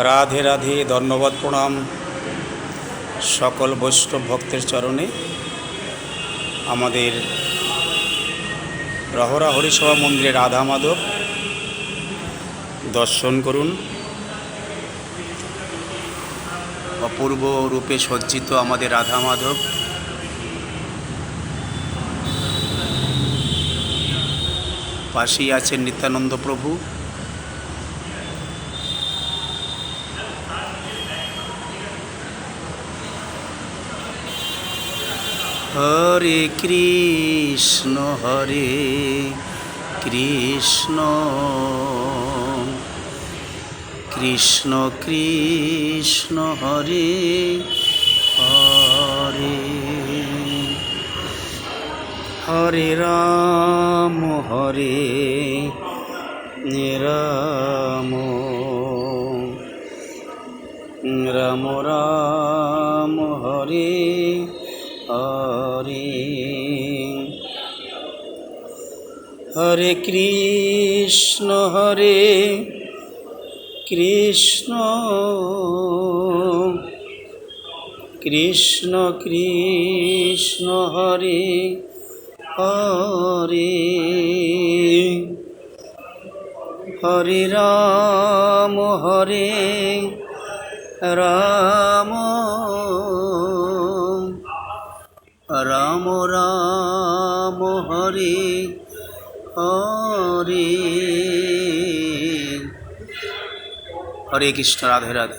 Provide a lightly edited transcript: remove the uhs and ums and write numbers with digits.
রাধে রাধে, ধন্যবাদ, প্রণাম সকল বৈষ্ণব ভক্তের চরণে। আমাদের রহরা হরিসভা মন্দিরে রাধা মাধব দর্শন করুন। অপূর্ব রূপে সজ্জিত আমাদের রাধা মাধব। পাশেই আছেন নিত্যানন্দ প্রভু। হরে কৃষ্ণ কৃষ্ণ কৃষ্ণ কৃষ্ণ হরে হরে, হরে রাম রাম রাম রাম হরে হরে, হরে কৃষ্ণ কৃষ্ণ কৃষ্ণ কৃষ্ণ হরে হরে, হরে রাম রাম রাম রাম হরে হরে। হরে কৃষ্ণ, রাধে রাধে।